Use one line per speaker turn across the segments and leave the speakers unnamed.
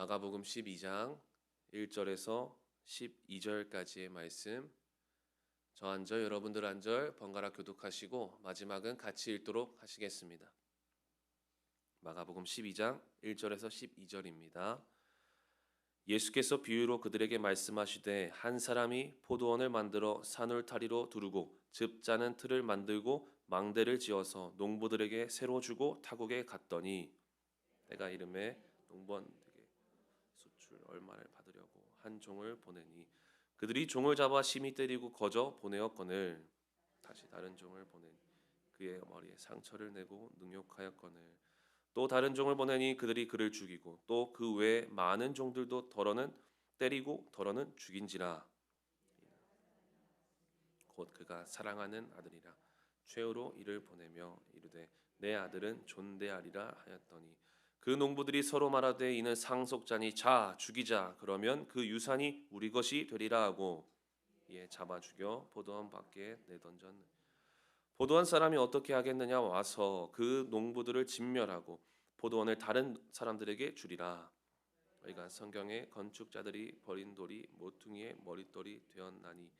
마가복음 12장 1절에서 12절까지의 말씀, 저 한 절 여러분들 한 절 번갈아 교독하시고 마지막은 같이 읽도록 하시겠습니다. 마가복음 12장 1절에서 12절입니다. 예수께서 비유로 그들에게 말씀하시되 한 사람이 포도원을 만들어 산울타리로 두르고 즙 짜는 틀을 만들고 망대를 지어서 농부들에게 새로 주고 타국에 갔더니 때가 이름에 농부원에게 수출 얼마를 받으려고 한 종을 보내니 그들이 종을 잡아 심히 때리고 거저 보내었거늘 다시 다른 종을 보내니 그의 머리에 상처를 내고 능욕하였거늘 또 다른 종을 보내니 그들이 그를 죽이고 또 그 외에 많은 종들도 더러는 때리고 더러는 죽인지라. 곧 그가 사랑하는 아들이라 최후로 이를 보내며 이르되 내 아들은 존대하리라 하였더니 그 농부들이 서로 말하되 이는 상속자니 자 죽이자 그러면 그 유산이 우리 것이 되리라 하고 이에 잡아 죽여 포도원 밖에 내던졌느니 포도원 사람이 어떻게 하겠느냐 와서 그 농부들을 진멸하고 포도원을 다른 사람들에게 주리라. 그러니까 성경에 건축자들이 버린 돌이 모퉁이의 머릿돌이 되었나니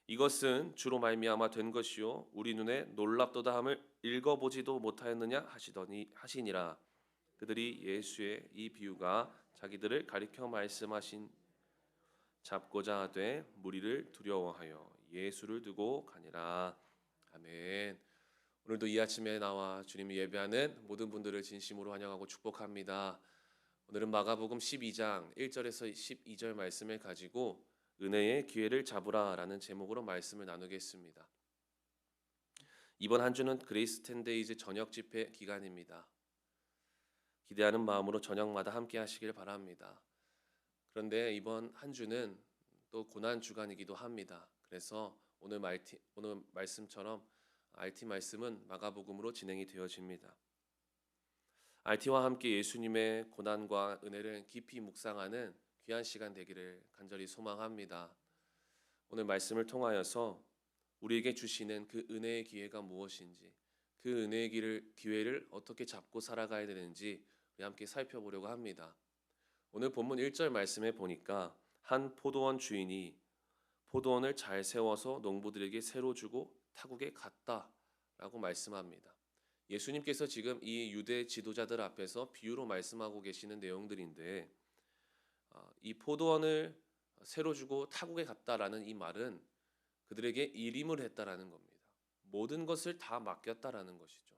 이것은 주로 말미암아 된 것이요 우리 눈에 놀랍도다 함을 읽어보지도 못하였느냐 하시니라. 그들이 예수의 이 비유가 자기들을 가리켜 말씀하신 잡고자 하되 무리를 두려워하여 예수를 두고 가니라. 아멘. 오늘도 이 아침에 나와 주님을 예배하는 모든 분들을 진심으로 환영하고 축복합니다. 오늘은 마가복음 12장 1절에서 12절 말씀을 가지고 은혜의 기회를 잡으라라는 제목으로 말씀을 나누겠습니다. 이번 한 주는 그레이스 10데이즈 저녁 집회 기간입니다. 기대하는 마음으로 저녁마다 함께 하시길 바랍니다. 그런데 이번 한 주는 또 고난 주간이기도 합니다. 그래서 오늘 말씀처럼 RT 말씀은 마가복음으로 진행이 되어집니다. RT와 함께 예수님의 고난과 은혜를 깊이 묵상하는 귀한 시간 되기를 간절히 소망합니다. 오늘 말씀을 통하여서 우리에게 주시는 그 은혜의 기회가 무엇인지, 그 은혜의 기회를 어떻게 잡고 살아가야 되는지 우리 함께 살펴보려고 합니다. 오늘 본문 1절 말씀에 보니까 한 포도원 주인이 포도원을 잘 세워서 농부들에게 새로 주고 타국에 갔다라고 말씀합니다. 예수님께서 지금 이 유대 지도자들 앞에서 비유로 말씀하고 계시는 내용들인데 이 포도원을 새로 주고 타국에 갔다라는 이 말은 그들에게 일임을 했다라는 겁니다. 모든 것을 다 맡겼다라는 것이죠.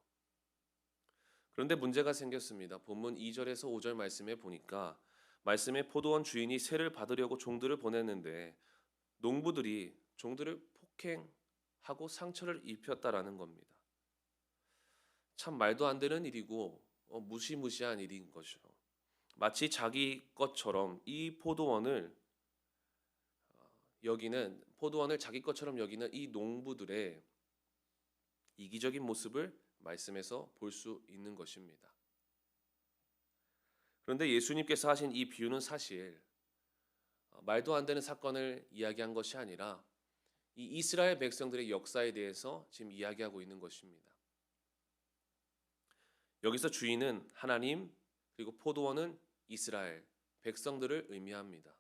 그런데 문제가 생겼습니다. 본문 2절에서 5절 말씀에 보니까 말씀에 포도원 주인이 세를 받으려고 종들을 보냈는데 농부들이 종들을 폭행하고 상처를 입혔다라는 겁니다. 참 말도 안 되는 일이고 무시무시한 일인 것이죠. 마치 자기 것처럼 이 포도원을 자기 것처럼 여기는 이 농부들의 이기적인 모습을 말씀에서 볼 수 있는 것입니다. 그런데 예수님께서 하신 이 비유는 사실 말도 안 되는 사건을 이야기한 것이 아니라 이 이스라엘 백성들의 역사에 대해서 지금 이야기하고 있는 것입니다. 여기서 주인은 하나님, 그리고 포도원은 이스라엘 백성들을 의미합니다.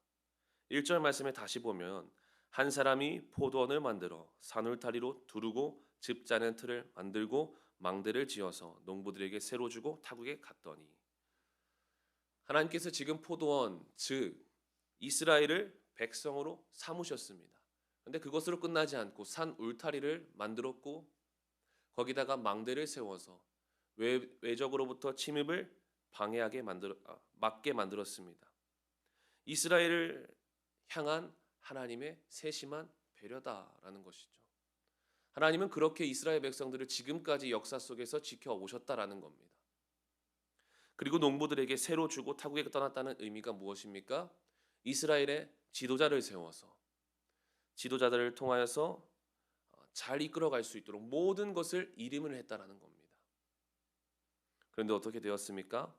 1절 말씀에 다시 보면 한 사람이 포도원을 만들어 산울타리로 두르고 즙 짜는 틀을 만들고 망대를 지어서 농부들에게 새로 주고 타국에 갔더니 하나님께서 지금 포도원, 즉 이스라엘을 백성으로 삼으셨습니다. 그런데 그것으로 끝나지 않고 산 울타리를 만들었고 거기다가 망대를 세워서 외적으로부터 침입을 막게 만들었습니다. 이스라엘을 향한 하나님의 세심한 배려다라는 것이죠. 하나님은 그렇게 이스라엘 백성들을 지금까지 역사 속에서 지켜오셨다라는 겁니다. 그리고 농부들에게 새로 주고 타국에 떠났다는 의미가 무엇입니까? 이스라엘의 지도자를 세워서 지도자들을 통하여서 잘 이끌어갈 수 있도록 모든 것을 일임을 했다라는 겁니다. 그런데 어떻게 되었습니까?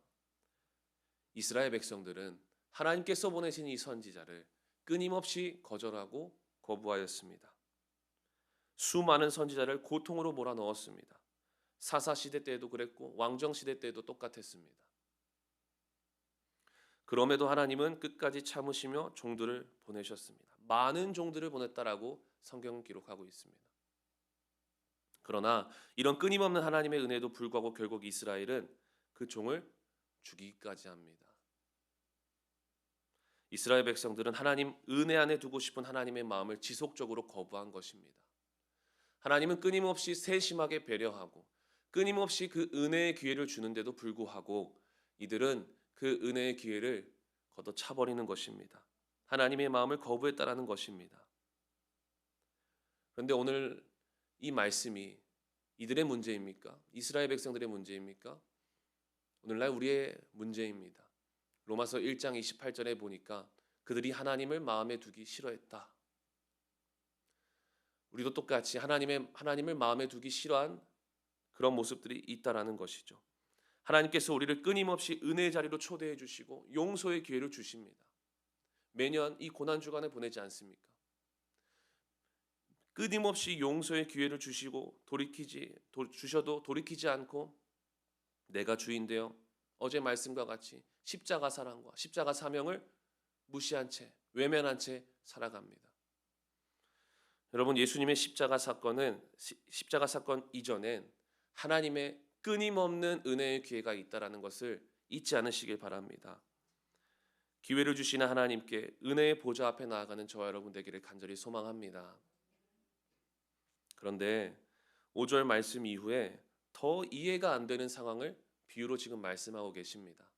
이스라엘 백성들은 하나님께서 보내신 이 선지자를 끊임없이 거절하고 거부하였습니다. 수많은 선지자를 고통으로 몰아넣었습니다. 사사시대 때에도 그랬고 왕정시대 때에도 똑같았습니다. 그럼에도 하나님은 끝까지 참으시며 종들을 보내셨습니다. 많은 종들을 보냈다라고 성경은 기록하고 있습니다. 그러나 이런 끊임없는 하나님의 은혜에도 불구하고 결국 이스라엘은 그 종을 죽이기까지 합니다. 이스라엘 백성들은 하나님 은혜 안에 두고 싶은 하나님의 마음을 지속적으로 거부한 것입니다. 하나님은 끊임없이 세심하게 배려하고 끊임없이 그 은혜의 기회를 주는데도 불구하고 이들은 그 은혜의 기회를 걷어차버리는 것입니다. 하나님의 마음을 거부했다라는 것입니다. 그런데 오늘 이 말씀이 이들의 문제입니까? 이스라엘 백성들의 문제입니까? 오늘날 우리의 문제입니다. 로마서 1장 28절에 보니까 그들이 하나님을 마음에 두기 싫어했다. 우리도 똑같이 하나님을 마음에 두기 싫어한 그런 모습들이 있다라는 것이죠. 하나님께서 우리를 끊임없이 은혜의 자리로 초대해 주시고 용서의 기회를 주십니다. 매년 이 고난 주간에 보내지 않습니까? 끊임없이 용서의 기회를 주시고 주셔도 돌이키지 않고 내가 주인되어 어제 말씀과 같이 십자가 사랑과 십자가 사명을 무시한 채 외면한 채 살아갑니다. 여러분, 예수님의 십자가 사건 이전엔 하나님의 끊임없는 은혜의 기회가 있다라는 것을 잊지 않으시길 바랍니다. 기회를 주시는 하나님께 은혜의 보좌 앞에 나아가는 저와 여러분 되기를 간절히 소망합니다. 그런데 5절 말씀 이후에 더 이해가 안 되는 상황을 비유로 지금 말씀하고 계십니다.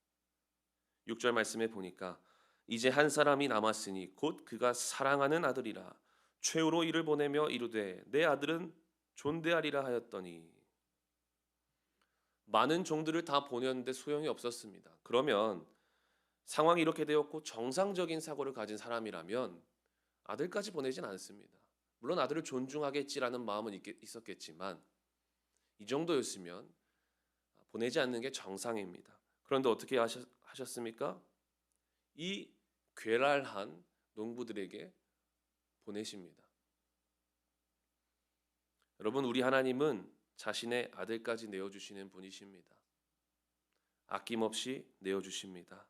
6절 말씀에 보니까 이제 한 사람이 남았으니 곧 그가 사랑하는 아들이라 최후로 이를 보내며 이르되 내 아들은 존대하리라 하였더니 많은 종들을 다 보냈는데 소용이 없었습니다. 그러면 상황이 이렇게 되었고 정상적인 사고를 가진 사람이라면 아들까지 보내진 않습니다. 물론 아들을 존중하겠지라는 마음은 있었겠지만 이 정도였으면 보내지 않는 게 정상입니다. 그런데 어떻게 하셨습니까? 이 괴랄한 농부들에게 보내십니다. 여러분, 우리 하나님은 자신의 아들까지 내어주시는 분이십니다. 아낌없이 내어주십니다.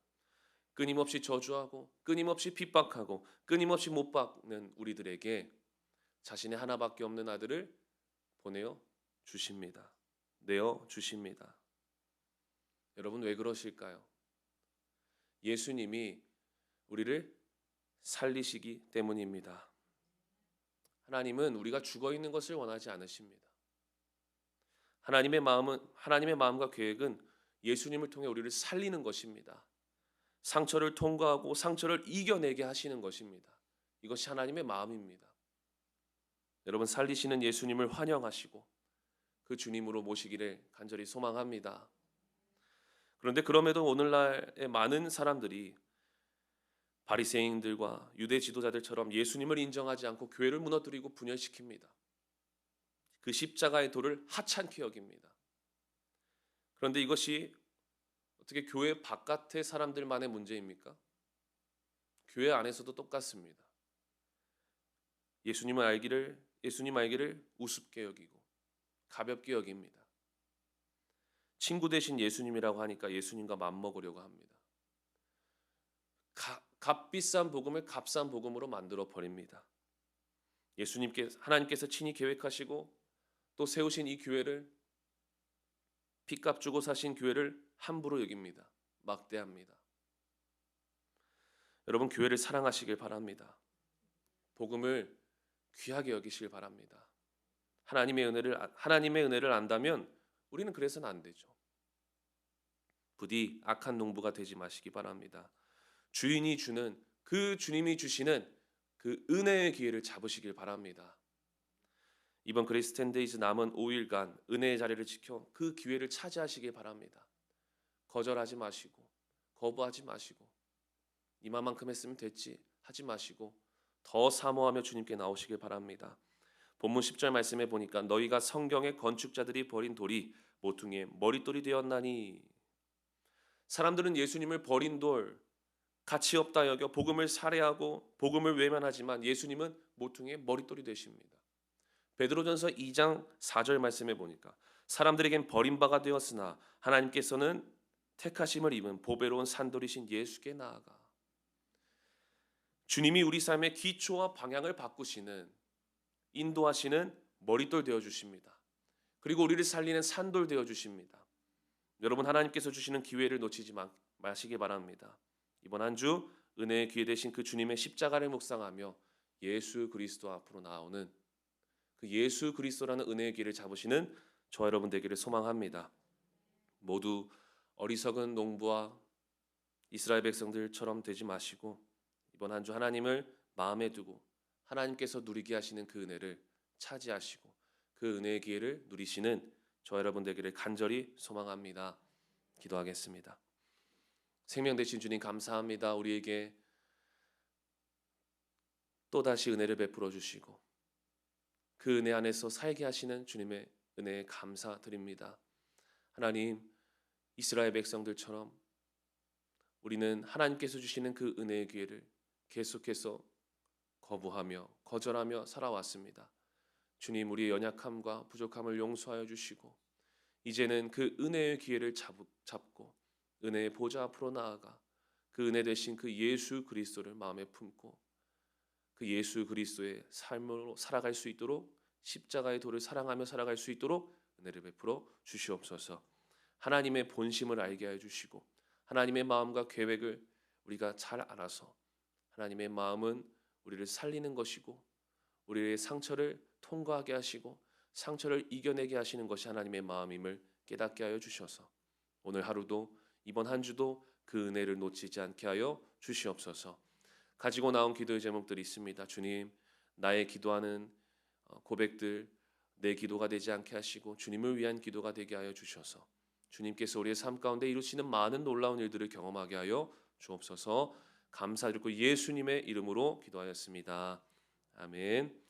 끊임없이 저주하고 끊임없이 핍박하고 끊임없이 못 박는 우리들에게 자신의 하나밖에 없는 아들을 보내어 주십니다. 내어 주십니다. 여러분, 왜 그러실까요? 예수님이 우리를 살리시기 때문입니다. 하나님은 우리가 죽어 있는 것을 원하지 않으십니다. 하나님의 마음과 계획은 예수님을 통해 우리를 살리는 것입니다. 상처를 통과하고 상처를 이겨내게 하시는 것입니다. 이것이 하나님의 마음입니다. 여러분, 살리시는 예수님을 환영하시고 그 주님으로 모시기를 간절히 소망합니다. 그런데 그럼에도 오늘날의 많은 사람들이 바리새인들과 유대 지도자들처럼 예수님을 인정하지 않고 교회를 무너뜨리고 분열시킵니다. 그 십자가의 도를 하찮게 여깁니다. 그런데 이것이 어떻게 교회 바깥의 사람들만의 문제입니까? 교회 안에서도 똑같습니다. 예수님 알기를 우습게 여기고 가볍게 여깁니다. 친구 대신 예수님이라고 하니까 예수님과 맘먹으려고 합니다. 값비싼 복음을 값싼 복음으로 만들어 버립니다. 하나님께서 친히 계획하시고 또 세우신 이 교회를 핏값 주고 사신 교회를 함부로 여깁니다. 막대합니다. 여러분, 교회를 사랑하시길 바랍니다. 복음을 귀하게 여기시길 바랍니다. 하나님의 은혜를 안다면 우리는 그래서는 안 되죠. 부디 악한 농부가 되지 마시기 바랍니다. 주님이 주시는 그 은혜의 기회를 잡으시길 바랍니다. 이번 그레이스 10데이즈 남은 5일간 은혜의 자리를 지켜 그 기회를 차지하시길 바랍니다. 거절하지 마시고 거부하지 마시고 이만큼 했으면 됐지 하지 마시고 더 사모하며 주님께 나오시길 바랍니다. 본문 10절 말씀에 보니까 너희가 성경의 건축자들이 버린 돌이 모퉁이의 머릿돌이 되었나니, 사람들은 예수님을 버린 돌, 가치 없다 여겨 복음을 살해하고 복음을 외면하지만 예수님은 모퉁이의 머릿돌이 되십니다. 베드로전서 2장 4절 말씀에 보니까 사람들에겐 버림바가 되었으나 하나님께서는 택하심을 입은 보배로운 산돌이신 예수께 나아가 주님이 우리 삶의 기초와 방향을 바꾸시는, 인도하시는 머릿돌 되어 주십니다. 그리고 우리를 살리는 산돌 되어 주십니다. 여러분, 하나님께서 주시는 기회를 놓치지 마시기 바랍니다. 이번 한 주 은혜의 기회 되신 그 주님의 십자가를 묵상하며 예수 그리스도 앞으로 나오는, 그 예수 그리스도라는 은혜의 길을 잡으시는 저와 여러분 되기를 소망합니다. 모두 어리석은 농부와 이스라엘 백성들처럼 되지 마시고 이번 한 주 하나님을 마음에 두고 하나님께서 누리게 하시는 그 은혜를 차지하시고 그 은혜의 기회를 누리시는 저와 여러분 되기를 간절히 소망합니다. 기도하겠습니다. 생명 되신 주님 감사합니다. 우리에게 또다시 은혜를 베풀어 주시고 그 은혜 안에서 살게 하시는 주님의 은혜에 감사드립니다. 하나님, 이스라엘 백성들처럼 우리는 하나님께서 주시는 그 은혜의 기회를 계속해서 거부하며 거절하며 살아왔습니다. 주님, 우리의 연약함과 부족함을 용서하여 주시고 이제는 그 은혜의 기회를 잡고 은혜의 보좌 앞으로 나아가 그 은혜 되신 그 예수 그리스도를 마음에 품고 그 예수 그리스도의 삶으로 살아갈 수 있도록, 십자가의 도를 사랑하며 살아갈 수 있도록 은혜를 베풀어 주시옵소서. 하나님의 본심을 알게 하여 주시고 하나님의 마음과 계획을 우리가 잘 알아서 하나님의 마음은 우리를 살리는 것이고 우리의 상처를 통과하게 하시고 상처를 이겨내게 하시는 것이 하나님의 마음임을 깨닫게 하여 주셔서 오늘 하루도 이번 한 주도 그 은혜를 놓치지 않게 하여 주시옵소서. 가지고 나온 기도의 제목들이 있습니다. 주님, 나의 기도하는 고백들 내 기도가 되지 않게 하시고 주님을 위한 기도가 되게 하여 주셔서 주님께서 우리의 삶 가운데 이루시는 많은 놀라운 일들을 경험하게 하여 주옵소서. 감사드리고 예수님의 이름으로 기도하였습니다. 아멘.